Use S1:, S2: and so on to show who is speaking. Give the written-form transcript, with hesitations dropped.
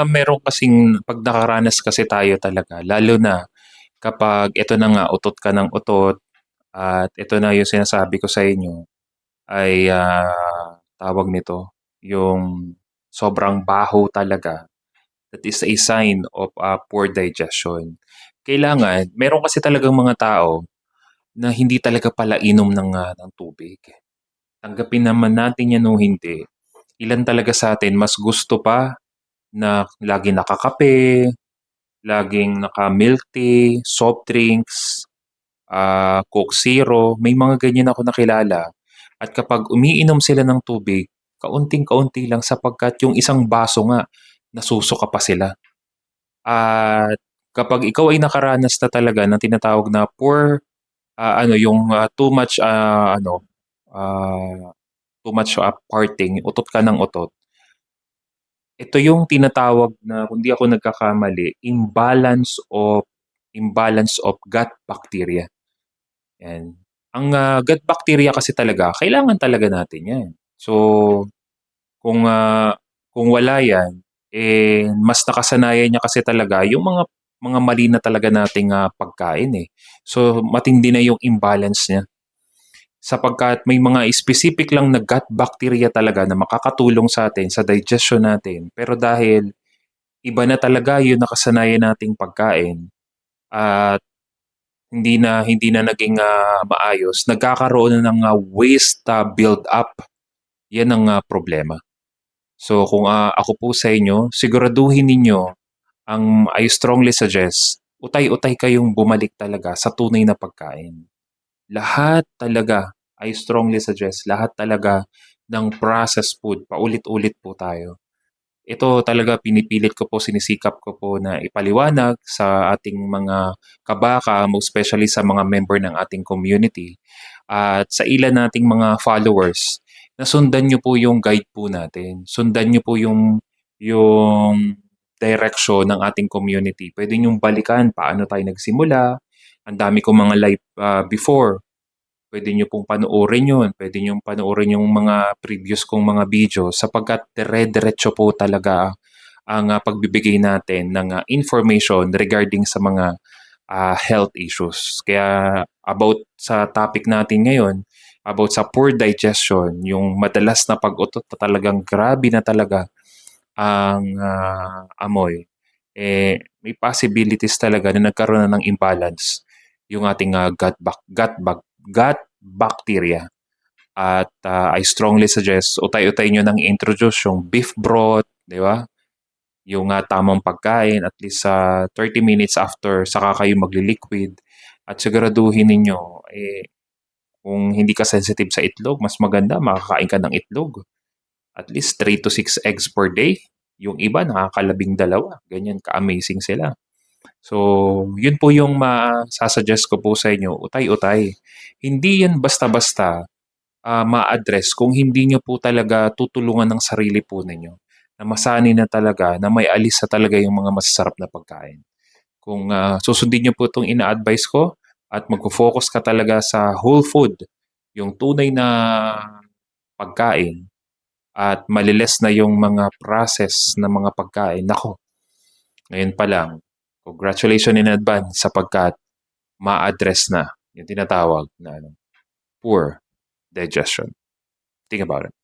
S1: Meron kasing 'pag nakaranas kasi tayo talaga lalo na kapag ito na nga utot ka ng utot at ito na yung sinasabi ko sa inyo ay, tawag nito, yung sobrang baho talaga, that is a sign of, poor digestion. Kailangan meron kasi talagang mga tao na hindi talaga pala inom ng tubig. Tanggapin naman natin 'yan o hindi, ilan talaga sa'tin mas gusto pa na laging nakakape, laging naka-milk tea, soft drinks, Coke Zero, may mga ganyan ako nakilala. At kapag umiinom sila ng tubig, kaunting-kaunti lang sapagkat yung isang baso nga nasusuka pa sila. At kapag ikaw ay nakaranas na talaga ng tinatawag na poor, yung, too much, farting, utot ka ng utot, ito yung tinatawag na kung di ako nagkakamali, imbalance of gut bacteria, 'yan. Ang, gut bacteria kasi talaga kailangan talaga natin 'yan. So, kung, kung wala 'yan, mas nakasanayan niya kasi talaga yung mga mali na talaga nating, pagkain, eh. So, matindi na yung imbalance niya sapagkat may mga specific lang na gut bacteria talaga na makakatulong sa atin sa digestion natin. Pero dahil iba na talaga yung nakasanayan nating pagkain at hindi na naging, maayos, nagkakaroon na ng, waste, build up. 'Yan ang, problema. So kung, ako po sa inyo, siguraduhin ninyo I strongly suggest, utay-utay kayong bumalik talaga sa tunay na pagkain. Lahat talaga, I strongly suggest, lahat talaga ng processed food, paulit-ulit po tayo. Ito talaga pinipilit ko po, sinisikap ko po na ipaliwanag sa ating mga kabaka, most especially sa mga member ng ating community at sa ilan nating mga followers na sundan niyo po yung guide po natin. Sundan niyo po yung direction ng ating community. Pwede niyong balikan paano tayo nagsimula. Ang dami kong mga live before. Pwede niyo pong panoorin yun. Pwede niyong panoorin yung mga previous kong mga video sapagkat dire-diretso po talaga ang pagbibigay natin ng information regarding sa mga health issues. Kaya about sa topic natin ngayon, about sa poor digestion, yung madalas na pag-utot na talagang grabe na talaga ang amoy, may possibilities talaga na nagkaroon na ng imbalance yung ating gut bacteria. At I strongly suggest, utay-utay nyo nang introduce yung beef broth, di ba? Yung tamang pagkain, at least sa 30 minutes after, saka kayo magli-liquid. At siguraduhin ninyo, kung hindi ka sensitive sa itlog, mas maganda, makakain ka ng itlog. At least 3 to 6 eggs per day. Yung iba, nakakalabing dalawa. Ganyan, ka-amazing sila. So, yun po yung masasuggest ko po sa inyo, utay-utay. Hindi yan basta-basta ma-address kung hindi nyo po talaga tutulungan ng sarili po ninyo na masanay na talaga na may alis na talaga yung mga masasarap na pagkain. Kung susundin nyo po itong ina-advise ko at magfo-focus ka talaga sa whole food, yung tunay na pagkain at maliles na yung mga process na mga pagkain, nako, ngayon pa lang, congratulations in advance sapagkat ma-address na yung tinatawag na poor digestion. Think about it.